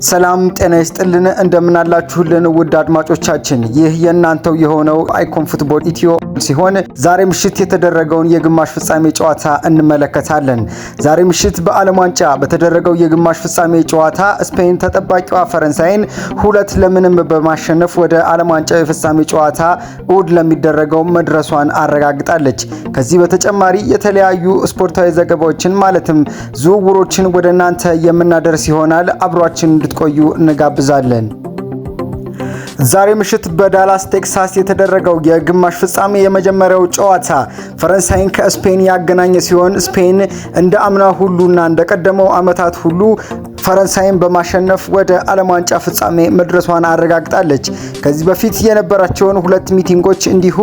ሰላም ጤና ይስጥልን እንደምን አላችሁልን ውድ አድማጮቻችን ይህ የናንተው የሆነው አይኮን ፉትቦል ኢትዮ ሲሆን ዛሬ ምሽት የተደረገውን የግማሽ ፍጻሜ ጨዋታ እንመለከታለን። ዛሬ ምሽት በዓለም ዋንጫ በተደረገው የግማሽ ፍጻሜ ጨዋታ ስፔን ተጠባቂዋ ፈረንሳይን 2-0 በማሸነፍ ወደ ዓለም ዋንጫ የፍጻሜ ጨዋታ እሁድ ለሚደረገው መድረሷን አረጋግጣለች። ከዚህ በተጨማሪ የተለያዩ ስፖርታዊ ዘገባዎችን ማለትም ዝውውሮችን ወደናንተ የምናደርስ ይሆናል። አብሯችን እንድትቆዩ እንጋብዛለን። ዛሬ ምሽት በዳላስ ቴክሳስ የተደረገው የግማሽ ፍጻሜ የመጀመሪያው ጨዋታ ፈረንሳይን ከስፔን ያገናኘ ሲሆን ስፔን እንደ አምና ሁሉና እንደቀደመው ዓመታት ሁሉ ፈረንሳይን በማሸነፍ ወደ ዓለም ዋንጫ ፍጻሜ መድረሷን አረጋግጣለች። ከዚህ በፊት የነበራቸውን ሁለት ሚቲንጎች እንዲሁ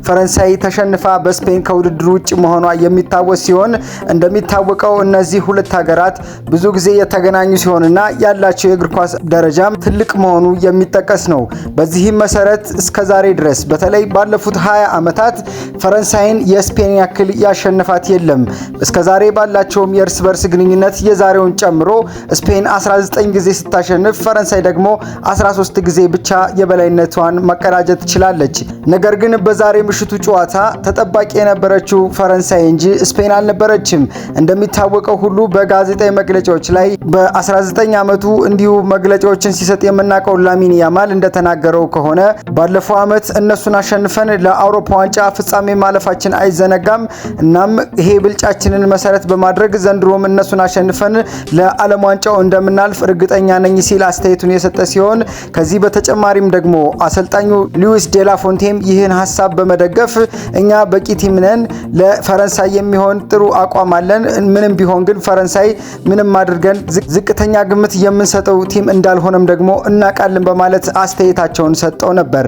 ፈረንሳይ ተሸንፋ በስፔን ከውድድሩ ውጭ መሆኗ የሚታወስ ሲሆን እንደሚታወቀው እነዚህ ሁለት ሀገራት ብዙ ጊዜ የተገናኙ ሲሆንና ያላቸው የእግር ኳስ ደረጃም ትልቅ መሆኑ የሚጠቀስ ነው። በዚህም መሰረት እስከዛሬ ድረስ በተለይ ባለፉት 20 ዓመታት ፈረንሳይን የስፔን ያክል ያሸነፋት የለም። እስከዛሬ ባላቸውም የእርስ በርስ ግንኙነት የዛሬውን ጨምሮ ስፔን 19 ጊዜ ስታሸንፍ ፈረንሳይ ደግሞ 13 ጊዜ ብቻ የበላይነቷን መቀዳጀት ትችላለች። ነገር ግን በዛሬ ምሽቱ ጨዋታ ተጠባቂ የነበረችው ፈረንሳይ እንጂ ስፔን አልነበረችም። እንደሚታወቀው ሁሉ በጋዜጣዊ መግለጫዎች ላይ በ19 ዓመቱ እንዲሁ መግለጫዎችን ሲሰጥ የምናውቀው ላሚን ያማል እንደተናገረው ከሆነ ባለፈው ዓመት እነሱን አሸንፈን ለአውሮፓ ዋንጫ ፍጻሜ ማለፋችን አይዘነጋም። እናም ይሄ ብልጫችንን መሰረት በማድረግ ዘንድሮም እነሱን አሸንፈን ለዓለም ዋንጫው እንደምናልፍ እርግጠኛ ነኝ ሲል አስተያየቱን የሰጠ ሲሆን ከዚህ በተጨማሪም ደግሞ አሰልጣኙ ሉዊስ ዴላፎንቴም ይህን ሐሳብ በመደገፍ እኛ በቂ ቲም ነን፣ ለፈረንሳይ የሚሆን ጥሩ አቋም አለን፣ ምንም ቢሆን ግን ፈረንሳይ ምንም አድርገን ዝቅተኛ ግምት የምንሰጠው ቲም እንዳልሆነም ደግሞ እናቃለን በማለት አስተያየታቸውን ሰጠው ነበር።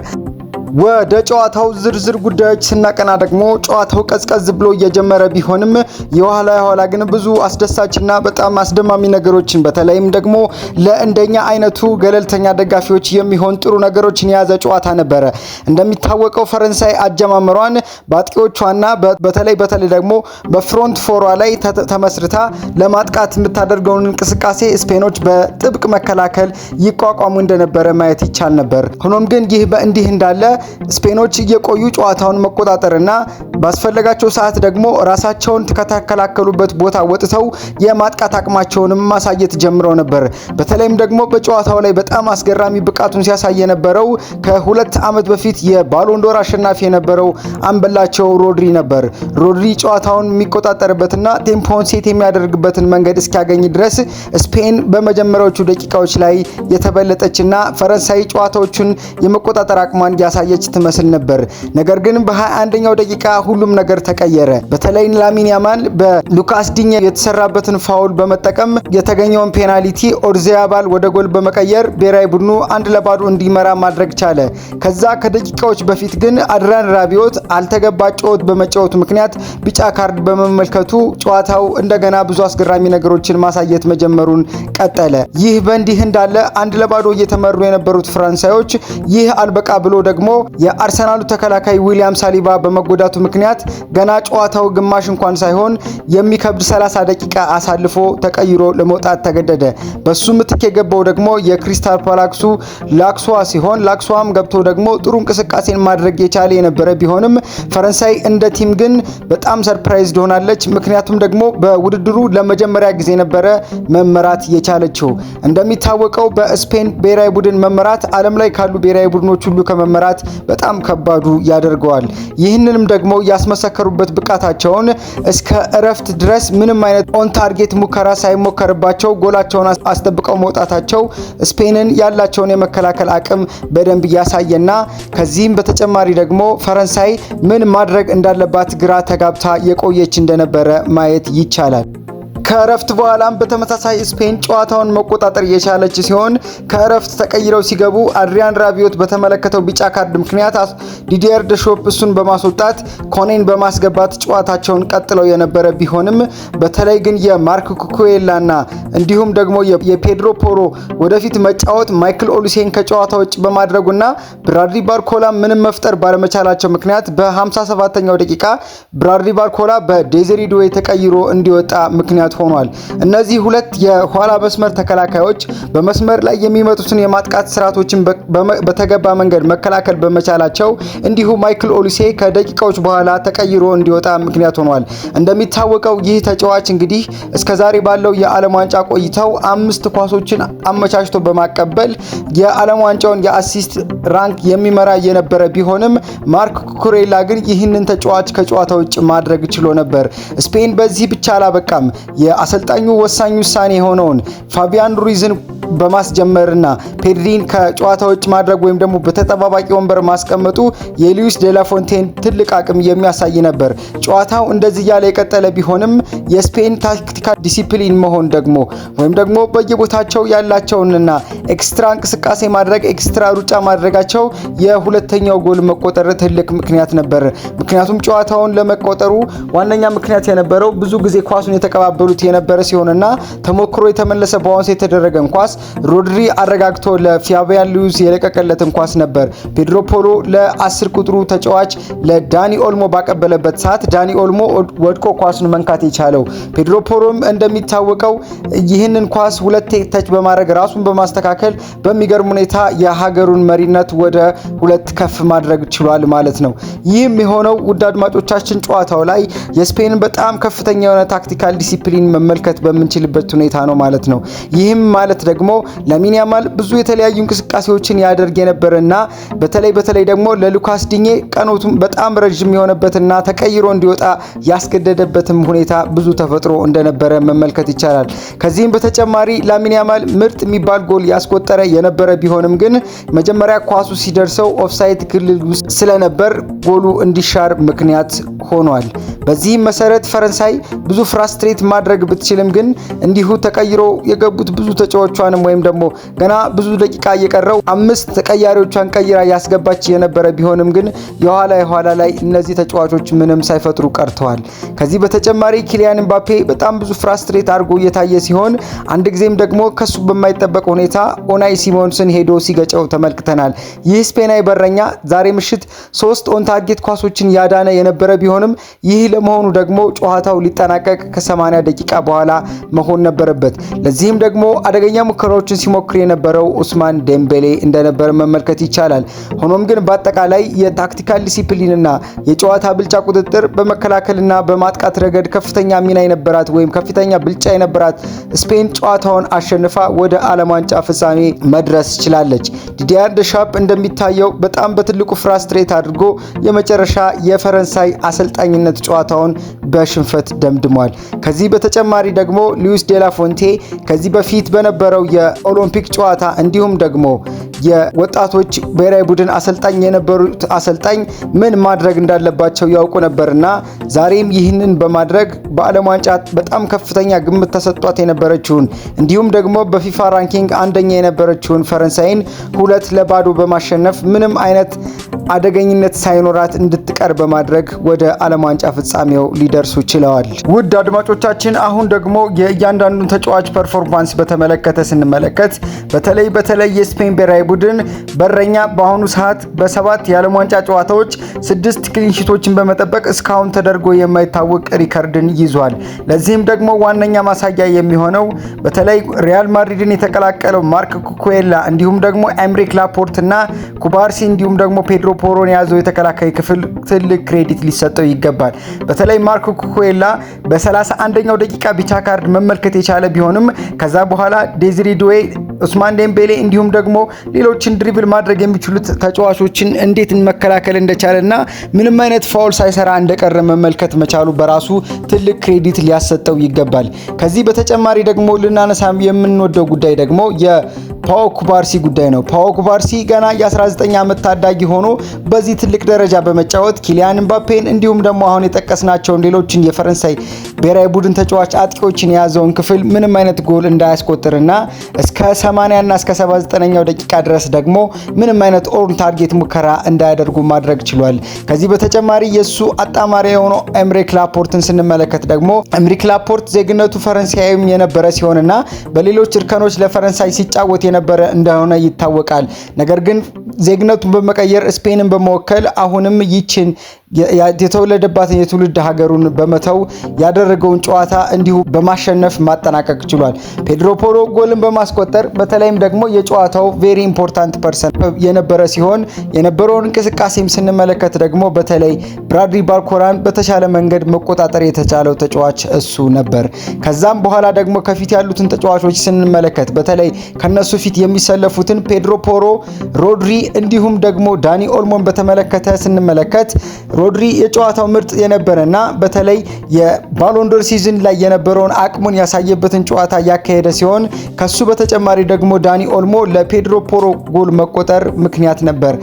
ወደ ጨዋታው ዝርዝር ጉዳዮች ስናቀና ደግሞ ጨዋታው ቀዝቀዝ ብሎ እየጀመረ ቢሆንም የኋላ ግን ብዙ አስደሳችና በጣም አስደማሚ ነገሮችን በተለይም ደግሞ ለእንደኛ አይነቱ ገለልተኛ ደጋፊዎች የሚሆን ጥሩ ነገሮችን የያዘ ጨዋታ ነበረ። እንደሚታወቀው ፈረንሳይ አጀማመሯን በአጥቂዎቿና በተለይ ደግሞ በፍሮንት ፎሯ ላይ ተመስርታ ለማጥቃት የምታደርገውን እንቅስቃሴ ስፔኖች በጥብቅ መከላከል ይቋቋሙ እንደነበረ ማየት ይቻል ነበር። ሆኖም ግን ይህ በእንዲህ እንዳለ ስፔኖች እየቆዩ ጨዋታውን መቆጣጠርና ባስፈለጋቸው ሰዓት ደግሞ ራሳቸውን ከተከላከሉበት ቦታ ወጥተው የማጥቃት አቅማቸውንም ማሳየት ጀምረው ነበር። በተለይም ደግሞ በጨዋታው ላይ በጣም አስገራሚ ብቃቱን ሲያሳይ የነበረው ከ2 ዓመት በፊት የባሎንዶር አሸናፊ የነበረው አምበላቸው ሮድሪ ነበር። ሮድሪ ጨዋታውን የሚቆጣጠርበትና ቴምፖን ሴት የሚያደርግበትን መንገድ እስኪያገኝ ድረስ ስፔን በመጀመሪያዎቹ ደቂቃዎች ላይ የተበለጠችና ፈረንሳይ ጨዋታዎቹን የመቆጣጠር አቅሟን ያሳየች ትመስል ነበር። ነገር ግን በ21ኛው ደቂቃ ሁሉም ነገር ተቀየረ። በተለይ ላሚን ያማል በሉካስ ዲኛ የተሰራበትን ፋውል በመጠቀም የተገኘውን ፔናልቲ ኦርዚያባል ወደ ጎል በመቀየር ብሔራዊ ቡድኑ 1-0 እንዲመራ ማድረግ ቻለ። ከዛ ከደቂቃዎች በፊት ግን አድሪያን ራቢዮት አልተገባ ጨዋታ በመጫወቱ ምክንያት ቢጫ ካርድ በመመልከቱ ጨዋታው እንደገና ብዙ አስገራሚ ነገሮችን ማሳየት መጀመሩን ቀጠለ። ይህ በእንዲህ እንዳለ 1-0 እየተመሩ የነበሩት ፈረንሳዮች ይህ አልበቃ ብሎ ደግሞ የአርሰናሉ ተከላካይ ዊሊያም ሳሊባ በመጎዳቱ ምክንያት ገና ጨዋታው ግማሽ እንኳን ሳይሆን የሚከብድ 30 ደቂቃ አሳልፎ ተቀይሮ ለመውጣት ተገደደ። በሱ ምትክ የገባው ደግሞ የክሪስታል ፓላክሱ ላክሷ ሲሆን ላክሷም ገብቶ ደግሞ ጥሩ እንቅስቃሴን ማድረግ የቻለ የነበረ ቢሆንም ፈረንሳይ እንደ ቲም ግን በጣም ሰርፕራይዝ ሆናለች። ምክንያቱም ደግሞ በውድድሩ ለመጀመሪያ ጊዜ ነበረ መመራት የቻለችው። እንደሚታወቀው በስፔን ብሔራዊ ቡድን መመራት ዓለም ላይ ካሉ ብሔራዊ ቡድኖች ሁሉ ከመመራት በጣም ከባዱ ያደርገዋል። ይህንንም ደግሞ ያስመሰከሩበት ብቃታቸውን እስከ እረፍት ድረስ ምንም አይነት ኦን ታርጌት ሙከራ ሳይሞከርባቸው ጎላቸውን አስጠብቀው መውጣታቸው ስፔንን ያላቸውን የመከላከል አቅም በደንብ ያሳየና ከዚህም በተጨማሪ ደግሞ ፈረንሳይ ምን ማድረግ እንዳለባት ግራ ተጋብታ የቆየች እንደነበረ ማየት ይቻላል። ከእረፍት በኋላም በተመሳሳይ ስፔን ጨዋታውን መቆጣጠር የቻለች ሲሆን ከእረፍት ተቀይረው ሲገቡ አድሪያን ራቢዮት በተመለከተው ቢጫ ካርድ ምክንያት ዲዲየር ደሾፕ እሱን በማስወጣት ኮኔን በማስገባት ጨዋታቸውን ቀጥለው የነበረ ቢሆንም በተለይ ግን የማርክ ኩኩዌላና እንዲሁም ደግሞ የፔድሮ ፖሮ ወደፊት መጫወት ማይክል ኦሊሴን ከጨዋታ ውጭ በማድረጉና ብራድሊ ባርኮላ ምንም መፍጠር ባለመቻላቸው ምክንያት በ57ኛው ደቂቃ ብራድሊ ባርኮላ በዴዚሬ ዱዌ ተቀይሮ እንዲወጣ ምክንያቱ ምክንያት ሆኗል። እነዚህ ሁለት የኋላ መስመር ተከላካዮች በመስመር ላይ የሚመጡትን የማጥቃት ስርዓቶችን በተገባ መንገድ መከላከል በመቻላቸው እንዲሁ ማይክል ኦሊሴ ከደቂቃዎች በኋላ ተቀይሮ እንዲወጣ ምክንያት ሆኗል። እንደሚታወቀው ይህ ተጫዋች እንግዲህ እስከዛሬ ባለው የዓለም ዋንጫ ቆይታው 5 ኳሶችን አመቻችቶ በማቀበል የዓለም ዋንጫውን የአሲስት ራንክ የሚመራ የነበረ ቢሆንም ማርክ ኩኩሬላ ግን ይህንን ተጫዋች ከጨዋታ ውጭ ማድረግ ችሎ ነበር። ስፔን በዚህ ብቻ አላበቃም። የአሰልጣኙ ወሳኝ ውሳኔ የሆነውን ፋቢያን ሩይዝን በማስጀመርና ፔድሪን ከጨዋታ ውጭ ማድረግ ወይም ደግሞ በተጠባባቂ ወንበር ማስቀመጡ የሉዊስ ዴላፎንቴን ትልቅ አቅም የሚያሳይ ነበር። ጨዋታው እንደዚህ ያለ የቀጠለ ቢሆንም የስፔን ታክቲካል ዲሲፕሊን መሆን ደግሞ ወይም ደግሞ በየቦታቸው ያላቸውንና ኤክስትራ እንቅስቃሴ ማድረግ ኤክስትራ ሩጫ ማድረጋቸው የሁለተኛው ጎል መቆጠር ትልቅ ምክንያት ነበር። ምክንያቱም ጨዋታውን ለመቆጠሩ ዋነኛ ምክንያት የነበረው ብዙ ጊዜ ኳሱን የተቀባበሉት የነበረ ሲሆንና ተሞክሮ የተመለሰ ባውንስ የተደረገን ኳስ ሮድሪ አረጋግቶ ለፋቢያን ሉዊዝ የለቀቀለትን ኳስ ነበር ፔድሮ ፖሮ ለ10 ቁጥሩ ተጫዋች ለዳኒ ኦልሞ ባቀበለበት ሰዓት ዳኒ ኦልሞ ወድቆ ኳሱን መንካት የቻለው። ፔድሮ ፖሮም እንደሚታወቀው ይህንን ኳስ ሁለቴ ተች በማድረግ ራሱን በማስተካከል በሚገርም ሁኔታ የሀገሩን መሪነት ወደ 2 ከፍ ማድረግ ችሏል ማለት ነው። ይህም የሆነው ውድ አድማጮቻችን ጨዋታው ላይ የስፔንን በጣም ከፍተኛ የሆነ ታክቲካል ዲሲፕሊን መመልከት በምንችልበት ሁኔታ ነው ማለት ነው። ይህም ማለት ደግሞ ላሚን ያማል ብዙ የተለያዩ እንቅስቃሴዎችን ያደርግ የነበረና በተለይ ደግሞ ለሉካስ ዲኜ ቀኖቱም በጣም ረጅም የሆነበትና ተቀይሮ እንዲወጣ ያስገደደበትም ሁኔታ ብዙ ተፈጥሮ እንደነበረ መመልከት ይቻላል። ከዚህም በተጨማሪ ላሚን ያማል ምርጥ የሚባል ጎል ያስቆጠረ የነበረ ቢሆንም ግን መጀመሪያ ኳሱ ሲደርሰው ኦፍሳይድ ክልል ውስጥ ስለነበር ጎሉ እንዲሻር ምክንያት ሆኗል። በዚህም መሰረት ፈረንሳይ ብዙ ፍራስትሬት ማድረግ ብትችልም ግን እንዲሁ ተቀይሮ የገቡት ብዙ ተጫዋቾቿንም ወይም ደግሞ ገና ብዙ ደቂቃ እየቀረው 5 ተቀያሪዎቿን ቀይራ ያስገባች የነበረ ቢሆንም ግን የኋላ ላይ እነዚህ ተጫዋቾች ምንም ሳይፈጥሩ ቀርተዋል። ከዚህ በተጨማሪ ኪሊያን ምባፔ በጣም ብዙ ፍራስትሬት አድርጎ እየታየ ሲሆን አንድ ጊዜም ደግሞ ከሱ በማይጠበቅ ሁኔታ ኦናይ ሲሞንስን ሄዶ ሲገጨው ተመልክተናል። ይህ ስፔናዊ በረኛ ዛሬ ምሽት 3 ኦን ታርጌት ኳሶችን ያዳነ የነበረ ቢሆንም ይህ ለመሆኑ ደግሞ ጨዋታው ሊጠናቀቅ ከ80 ደቂቃ በኋላ መሆን ነበረበት። ለዚህም ደግሞ አደገኛ ሙከራዎችን ሲሞክር የነበረው ኡስማን ዴምቤሌ እንደነበረ መመልከት ይቻላል። ሆኖም ግን በአጠቃላይ የታክቲካል ዲሲፕሊንና የጨዋታ ብልጫ ቁጥጥር በመከላከልና በማጥቃት ረገድ ከፍተኛ ሚና የነበራት ወይም ከፍተኛ ብልጫ የነበራት ስፔን ጨዋታውን አሸንፋ ወደ ዓለም ዋንጫ ፍጻሜ መድረስ ችላለች። ዲዲየር ደሻፕ እንደሚታየው በጣም በትልቁ ፍራስትሬት አድርጎ የመጨረሻ የፈረንሳይ አሰልጣኝነት ጨዋታውን በሽንፈት ደምድሟል። ከዚህ በተጨማሪ ደግሞ ሉዊስ ዴላፎንቴ ከዚህ በፊት በነበረው የኦሎምፒክ ጨዋታ እንዲሁም ደግሞ የወጣቶች ብሔራዊ ቡድን አሰልጣኝ የነበሩት አሰልጣኝ ምን ማድረግ እንዳለባቸው ያውቁ ነበርና ዛሬም ይህንን በማድረግ በዓለም ዋንጫ በጣም ከፍተኛ ግምት ተሰጥቷት የነበረችውን እንዲሁም ደግሞ በፊፋ ራንኪንግ አንደኛ የነበረችውን ፈረንሳይን 2-0 በማሸነፍ ምንም አይነት አደገኝነት ሳይኖራት እንድትቀር በማድረግ ወደ ዓለም ዋንጫ ፍጻሜው ሊደርሱ ችለዋል። ውድ አድማጮቻችን አሁን ደግሞ የእያንዳንዱን ተጫዋች ፐርፎርማንስ በተመለከተ ስንመለከት በተለይ የስፔን ብሔራዊ ቡድን በረኛ በአሁኑ ሰዓት በ7 የዓለም ዋንጫ ጨዋታዎች 6 ክሊንሺቶችን በመጠበቅ እስካሁን ተደርጎ የማይታወቅ ሪከርድን ይዟል። ለዚህም ደግሞ ዋነኛ ማሳያ የሚሆነው በተለይ ሪያል ማድሪድን የተቀላቀለው ማርክ ኩኩሬላ እንዲሁም ደግሞ ኤምሪክ ላፖርት እና ኩባርሲ እንዲሁም ደግሞ ፔድሮ ፖሮን የያዘው የተከላካይ ክፍል ትልቅ ክሬዲት ሊሰጠው ይገባል። በተለይ ማርክ ኩኩሬላ በ31ኛው ደቂቃ ቢጫ ካርድ መመልከት የቻለ ቢሆንም ከዛ በኋላ ዴዚሬ ዱዌ፣ ኡስማን ዴምቤሌ እንዲሁም ደግሞ ሌሎችን ድሪብል ማድረግ የሚችሉት ተጫዋቾችን እንዴት መከላከል እንደቻለና ምንም አይነት ፋውል ሳይሰራ እንደቀረ መመልከት መቻሉ በራሱ ትልቅ ክሬዲት ሊያሰጠው ይገባል። ከዚህ በተጨማሪ ደግሞ ልናነሳም የምንወደው ጉዳይ ደግሞ የፓኦ ኩባርሲ ጉዳይ ነው። ፓኦ ኩባርሲ ገና የ19 ዓመት ታዳጊ ሆኖ በዚህ ትልቅ ደረጃ በመጫወት ኪሊያን ምባፔን እንዲሁም ደግሞ አሁን የጠቀስናቸውን ሌሎችን የፈረንሳይ ብሔራዊ ቡድን ተጫዋች አጥቂዎችን የያዘውን ክፍል ምንም አይነት ጎል እንዳያስቆጥርና እስከ 80 እና እስከ 79ኛው ደቂቃ ድረስ ደግሞ ምንም አይነት ኦን ታርጌት ሙከራ እንዳያደርጉ ማድረግ ችሏል። ከዚህ በተጨማሪ የሱ አጣማሪ የሆነው ኤምሪክ ላፖርትን ስንመለከት ደግሞ ኤምሪክ ላፖርት ዜግነቱ ፈረንሳይም የነበረ ሲሆንና በሌሎች እርከኖች ለፈረንሳይ ሲጫወት የነበረ እንደሆነ ይታወቃል። ነገር ግን ዜግነቱን በመቀየር ስፔንን በመወከል አሁንም ይችን የተወለደባትን የትውልድ ሀገሩን በመተው ያደረገውን ጨዋታ እንዲሁ በማሸነፍ ማጠናቀቅ ችሏል። ፔድሮ ፖሮ ጎልን በማስቆጠር በተለይም ደግሞ የጨዋታው ቬሪ ኢምፖርታንት ፐርሰን የነበረ ሲሆን የነበረውን እንቅስቃሴም ስንመለከት ደግሞ በተለይ ብራድሊ ባርኮላን በተሻለ መንገድ መቆጣጠር የተቻለው ተጫዋች እሱ ነበር። ከዛም በኋላ ደግሞ ከፊት ያሉትን ተጫዋቾች ስንመለከት በተለይ ከነሱ ፊት የሚሰለፉትን ፔድሮ ፖሮ፣ ሮድሪ እንዲሁም ደግሞ ዳኒ ኦልሞን በተመለከተ ስንመለከት ሮድሪ የጨዋታው ምርጥ የነበረና በተለይ የባሎንዶር ሲዝን ላይ የነበረውን አቅሙን ያሳየበትን ጨዋታ ያካሄደ ሲሆን ከሱ በተጨማሪ ደግሞ ዳኒ ኦልሞ ለፔድሮ ፖሮ ጎል መቆጠር ምክንያት ነበር።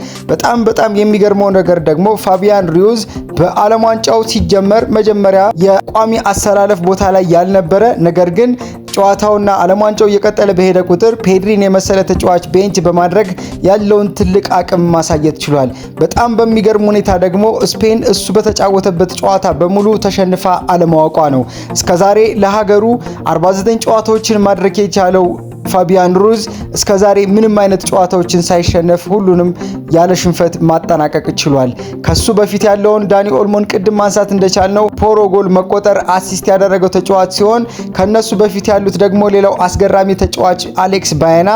በጣም የሚገርመው ነገር ደግሞ ፋቢያን ሩይዝ በዓለም ዋንጫው ሲጀመር መጀመሪያ የቋሚ አሰላለፍ ቦታ ላይ ያልነበረ ነገር ግን ጨዋታውና ዓለም ዋንጫው እየቀጠለ በሄደ ቁጥር ፔድሪን የመሰለ ተጫዋች ቤንች በማድረግ ያለውን ትልቅ አቅም ማሳየት ችሏል። በጣም በሚገርም ሁኔታ ደግሞ ስፔን እሱ በተጫወተበት ጨዋታ በሙሉ ተሸንፋ አለማወቋ ነው። እስከዛሬ ለሀገሩ 49 ጨዋታዎችን ማድረግ የቻለው ፋቢያን ሩይዝ እስከዛሬ ምንም አይነት ጨዋታዎችን ሳይሸነፍ ሁሉንም ያለ ሽንፈት ማጠናቀቅ ችሏል። ከሱ በፊት ያለውን ዳኒ ኦልሞን ቅድም ማንሳት እንደቻልነው ፖሮ ጎል መቆጠር አሲስት ያደረገው ተጫዋች ሲሆን ከነሱ በፊት ያሉት ደግሞ ሌላው አስገራሚ ተጫዋች አሌክስ ባየና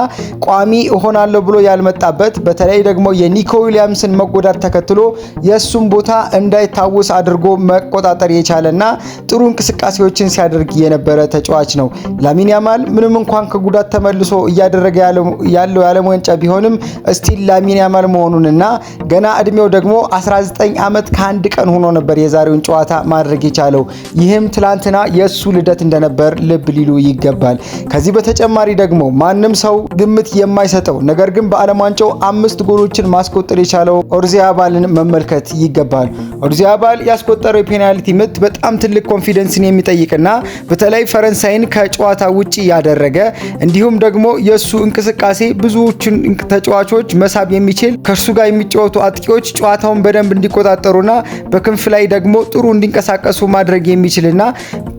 ቋሚ እሆናለሁ ብሎ ያልመጣበት በተለይ ደግሞ የኒኮ ዊሊያምስን መጎዳት ተከትሎ የሱም ቦታ እንዳይታወስ አድርጎ መቆጣጠር የቻለና ጥሩ እንቅስቃሴዎችን ሲያደርግ የነበረ ተጫዋች ነው። ላሚን ያማል ምንም እንኳን ከጉዳት ተመልሶ እያደረገ ያለው የዓለም ዋንጫ ቢሆንም ስቲል ላሚን ያማል መሆኑንና ገና እድሜው ደግሞ 19 ዓመት ከአንድ ቀን ሆኖ ነበር የዛሬውን ጨዋታ ማድረግ የቻለው። ይህም ትላንትና የሱ ልደት እንደነበር ልብ ሊሉ ይገባል። ከዚህ በተጨማሪ ደግሞ ማንም ሰው ግምት የማይሰጠው ነገር ግን በዓለም ዋንጫው 5 ጎሎችን ማስቆጠር የቻለው ኦርዚያባልን መመልከት ይገባል። ኦርዚያባል ያስቆጠረው የፔናልቲ ምት በጣም ትልቅ ኮንፊደንስን የሚጠይቅና በተለይ ፈረንሳይን ከጨዋታ ውጪ ያደረገ እንዲሁም ደግሞ የሱ እንቅስቃሴ ብዙዎችን ተጫዋቾች መሳብ የሚችል ከሱ ጋር የሚጫወቱ አጥቂዎች ጨዋታውን በደንብ እንዲቆጣጠሩና በክንፍ ላይ ደግሞ ጥሩ እንዲንቀሳቀሱ ማድረግ የሚችልና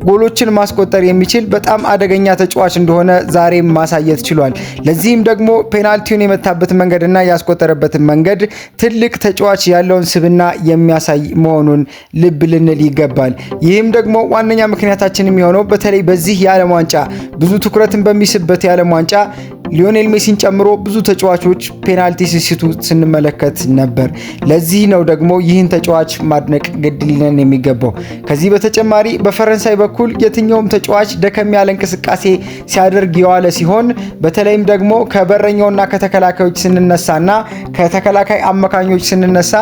ጎሎችን ማስቆጠር የሚችል በጣም አደገኛ ተጫዋች እንደሆነ ዛሬም ማሳየት ችሏል። ለዚህም ደግሞ ፔናልቲውን የመታበት መንገድና ያስቆጠረበትን መንገድ ትልቅ ተጫዋች ያለውን ስብና የሚያሳይ መሆኑን ልብ ልንል ይገባል። ይህም ደግሞ ዋነኛ ምክንያታችን የሚሆነው በተለይ በዚህ የዓለም ዋንጫ ብዙ ትኩረትን በሚስበት የዓለም ዋንጫ ሊዮኔል ሜሲን ጨምሮ ብዙ ተጫዋቾች ፔናልቲ ሲስቱ ስንመለከት ነበር። ለዚህ ነው ደግሞ ይህን ተጫዋች ማድነቅ ግድ ሊለን የሚገባው። ከዚህ በተጨማሪ በፈረንሳይ በኩል የትኛውም ተጫዋች ደከም ያለ እንቅስቃሴ ሲያደርግ የዋለ ሲሆን በተለይም ደግሞ ከበረኛውና ከተከላካዮች ስንነሳና ከተከላካይ አማካኞች ስንነሳ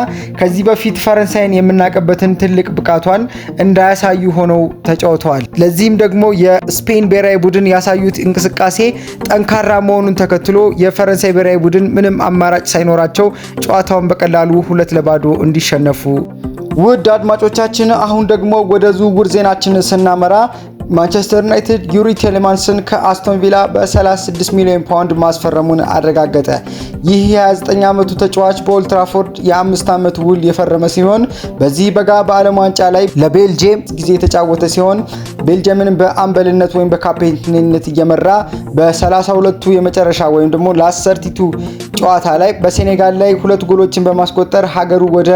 ከዚህ በፊት ፈረንሳይን የምናቀበትን ትልቅ ብቃቷን እንዳያሳዩ ሆነው ተጫውተዋል። ለዚህም ደግሞ የስፔን ብሔራዊ ቡድን ያሳዩት እንቅስቃሴ ጠንካራ መሆኑን ተከትሎ የፈረንሳይ ብሔራዊ ቡድን ምንም አማራጭ ሳይኖራቸው ጨዋታውን በቀላሉ 2-0 እንዲሸነፉ። ውድ አድማጮቻችን አሁን ደግሞ ወደ ዝውውር ዜናችን ስናመራ ማንቸስተር ዩናይትድ ዩሪ ቴሌማንስን ከአስቶን ቪላ በ36 ሚሊዮን ፓውንድ ማስፈረሙን አረጋገጠ። ይህ የ29 ዓመቱ ተጫዋች በኦልድ ትራፎርድ የ5 ዓመት ውል የፈረመ ሲሆን በዚህ በጋ በዓለም ዋንጫ ላይ ለቤልጅየም ጊዜ የተጫወተ ሲሆን ቤልጅየምን በአምበልነት ወይም በካፕቴንነት እየመራ በ32ቱ የመጨረሻ ወይም ደግሞ ላስት32 ጨዋታ ላይ በሴኔጋል ላይ 2 ጎሎችን በማስቆጠር ሀገሩ ወደ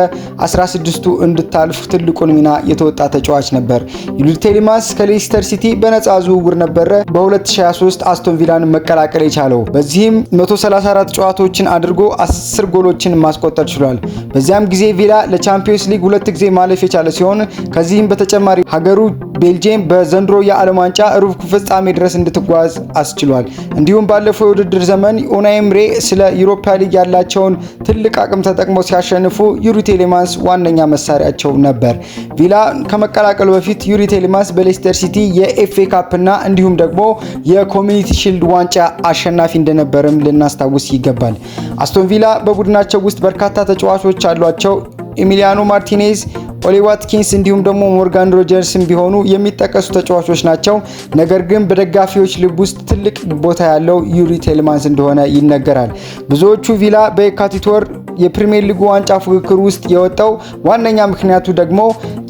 16ቱ እንድታልፍ ትልቁን ሚና የተወጣ ተጫዋች ነበር። ዩሪ ቴሌማንስ ከሌስተር ሲቲ በነፃ ዝውውር ነበረ በ2023 አስቶን ቪላን መቀላቀል የቻለው። በዚህም 134 ጨዋታዎችን አድርጎ 10 ጎሎችን ማስቆጠር ችሏል። በዚያም ጊዜ ቪላ ለቻምፒዮንስ ሊግ 2 ጊዜ ማለፍ የቻለ ሲሆን ከዚህም በተጨማሪ ሀገሩ ቤልጅየም በዘንድሮ የዓለም ዋንጫ ሩብ ፍጻሜ ድረስ እንድትጓዝ አስችሏል። እንዲሁም ባለፈው የውድድር ዘመን ኡናይ ኤምሬ ስለ ዩሮፓ ሊግ ያላቸውን ትልቅ አቅም ተጠቅሞ ሲያሸንፉ ዩሪ ቴሌማንስ ዋነኛ መሳሪያቸው ነበር። ቪላ ከመቀላቀሉ በፊት ዩሪ ቴሌማንስ በሌስተር ሲቲ የኤፍኤ ካፕና እንዲሁም ደግሞ የኮሚኒቲ ሺልድ ዋንጫ አሸናፊ እንደነበርም ልናስታውስ ይገባል። አስቶን ቪላ በቡድናቸው ውስጥ በርካታ ተጫዋቾች አሏቸው። ኤሚሊያኖ ማርቲኔዝ፣ ኦሊ ዋትኪንስ እንዲሁም ደግሞ ሞርጋን ሮጀርስም ቢሆኑ የሚጠቀሱ ተጫዋቾች ናቸው። ነገር ግን በደጋፊዎች ልብ ውስጥ ትልቅ ቦታ ያለው ዩሪ ቴሌማንስ እንደሆነ ይነገራል። ብዙዎቹ ቪላ በየካቲት ወር የፕሪሚየር ሊጉ ዋንጫ ፉክክር ውስጥ የወጣው ዋነኛ ምክንያቱ ደግሞ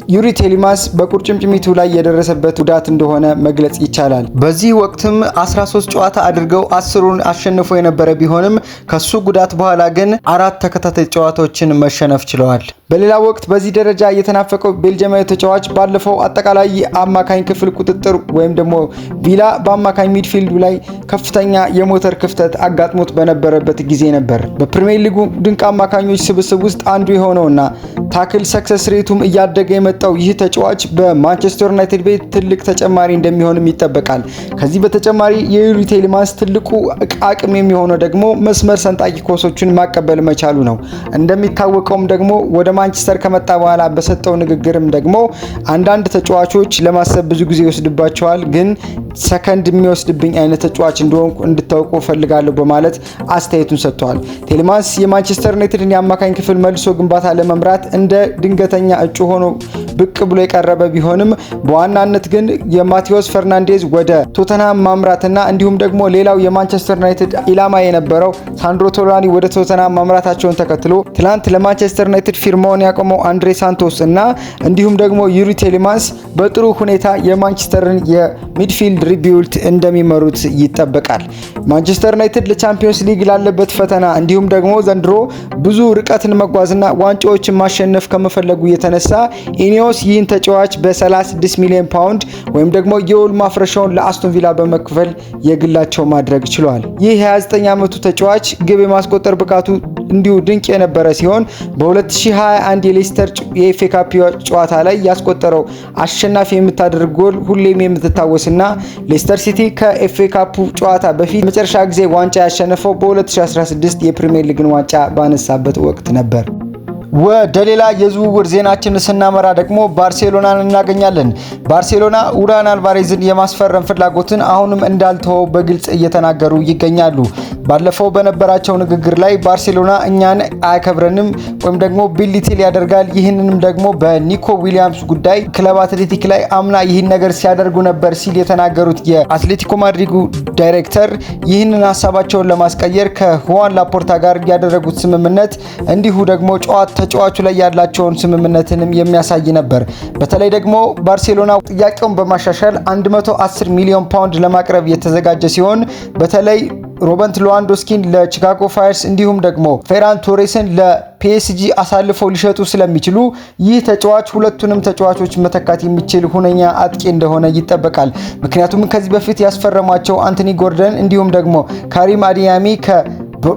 ዩሪ ቴሊማንስ በቁርጭምጭሚቱ ላይ የደረሰበት ጉዳት እንደሆነ መግለጽ ይቻላል። በዚህ ወቅትም 13 ጨዋታ አድርገው 10ሩን አሸንፎ የነበረ ቢሆንም ከሱ ጉዳት በኋላ ግን 4 ተከታታይ ጨዋታዎችን መሸነፍ ችለዋል። በሌላ ወቅት በዚህ ደረጃ የተናፈቀው ቤልጂያማዊ ተጫዋች ባለፈው አጠቃላይ አማካኝ ክፍል ቁጥጥር ወይም ደግሞ ቪላ በአማካኝ ሚድፊልዱ ላይ ከፍተኛ የሞተር ክፍተት አጋጥሞት በነበረበት ጊዜ ነበር። በፕሪሚየር ሊጉ ድንቅ አማካኞች ስብስብ ውስጥ አንዱ የሆነውና ታክል ሰክሰስ ሬቱም እያደገ የመጣው ይህ ተጫዋች በማንቸስተር ዩናይትድ ቤት ትልቅ ተጨማሪ እንደሚሆንም ይጠበቃል። ከዚህ በተጨማሪ የዩሪ ቴሊማንስ ትልቁ አቅም የሚሆነው ደግሞ መስመር ሰንጣቂ ኳሶችን ማቀበል መቻሉ ነው። እንደሚታወቀውም ደግሞ ወደ ማንቸስተር ከመጣ በኋላ በሰጠው ንግግርም ደግሞ አንዳንድ ተጫዋቾች ለማሰብ ብዙ ጊዜ ይወስድባቸዋል፣ ግን ሰከንድ የሚወስድብኝ አይነት ተጫዋች እንደሆንኩ እንድታውቁ ፈልጋለሁ በማለት አስተያየቱን ሰጥቷል። ቴሊማንስ የማንቸስተር ዩናይትድን የአማካኝ ክፍል መልሶ ግንባታ ለመምራት እንደ ድንገተኛ እጩ ሆኖ ብቅ ብሎ የቀረበ ቢሆንም በዋናነት ግን የማቴዎስ ፈርናንዴዝ ወደ ቶተንሃም ማምራትና እንዲሁም ደግሞ ሌላው የማንቸስተር ዩናይትድ ኢላማ የነበረው ሳንድሮ ቶላኒ ወደ ቶተንሃም ማምራታቸውን ተከትሎ ትላንት ለማንቸስተር ዩናይትድ ፊርማውን ያቆመው አንድሬ ሳንቶስ እና እንዲሁም ደግሞ ዩሪ ቴሊማንስ በጥሩ ሁኔታ የማንቸስተርን የሚድፊልድ ሪቢውልት እንደሚመሩት ይጠበቃል። ማንቸስተር ዩናይትድ ለቻምፒዮንስ ሊግ ላለበት ፈተና እንዲሁም ደግሞ ዘንድሮ ብዙ ርቀትን መጓዝና ዋንጫዎችን ማሸነፍ ከመፈለጉ የተነሳ ኢኒዮስ ይህን ተጫዋች በ36 ሚሊዮን ፓውንድ ወይም ደግሞ የውል ማፍረሻውን ለአስቶን ቪላ በመክፈል የግላቸው ማድረግ ችሏል። ይህ 29 ዓመቱ ተጫዋች ግብ የማስቆጠር ብቃቱ እንዲሁ ድንቅ የነበረ ሲሆን በ2021 የሌስተር የኤፍኤ ካፕ ጨዋታ ላይ ያስቆጠረው አሸናፊ የምታደርግ ጎል ሁሌም የምትታወስና ሌስተር ሲቲ ከኤፍኤ ካፕ ጨዋታ በፊት መጨረሻ ጊዜ ዋንጫ ያሸነፈው በ2016 የፕሪሚየር ሊግን ዋንጫ ባነሳበት ወቅት ነበር። ወደ ሌላ የዝውውር ዜናችን ስናመራ ደግሞ ባርሴሎናን እናገኛለን። ባርሴሎና ኡራን አልቫሬዝን የማስፈረም ፍላጎትን አሁንም እንዳልተወው በግልጽ እየተናገሩ ይገኛሉ። ባለፈው በነበራቸው ንግግር ላይ ባርሴሎና እኛን አያከብረንም ወይም ደግሞ ቢሊቲል ያደርጋል፣ ይህንንም ደግሞ በኒኮ ዊሊያምስ ጉዳይ ክለብ አትሌቲክ ላይ አምና ይህን ነገር ሲያደርጉ ነበር ሲል የተናገሩት የአትሌቲኮ ማድሪዱ ዳይሬክተር ይህንን ሀሳባቸውን ለማስቀየር ከሁዋን ላፖርታ ጋር ያደረጉት ስምምነት እንዲሁ ደግሞ ተጫዋቹ ላይ ያላቸውን ስምምነትንም የሚያሳይ ነበር። በተለይ ደግሞ ባርሴሎና ጥያቄውን በማሻሻል 110 ሚሊዮን ፓውንድ ለማቅረብ የተዘጋጀ ሲሆን በተለይ ሮበርት ሌዋንዶስኪን ለቺካጎ ፋየርስ እንዲሁም ደግሞ ፌራን ቶሬስን ለፒኤስጂ አሳልፈው ሊሸጡ ስለሚችሉ ይህ ተጫዋች ሁለቱንም ተጫዋቾች መተካት የሚችል ሁነኛ አጥቂ እንደሆነ ይጠበቃል። ምክንያቱም ከዚህ በፊት ያስፈረሟቸው አንቶኒ ጎርደን እንዲሁም ደግሞ ካሪም አዲያሚ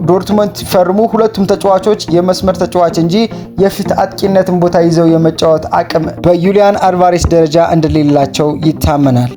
ዶርትመንድ ፈርሙ ሁለቱም ተጫዋቾች የመስመር ተጫዋች እንጂ የፊት አጥቂነትን ቦታ ይዘው የመጫወት አቅም በዩሊያን አልቫሬስ ደረጃ እንደሌላቸው ይታመናል።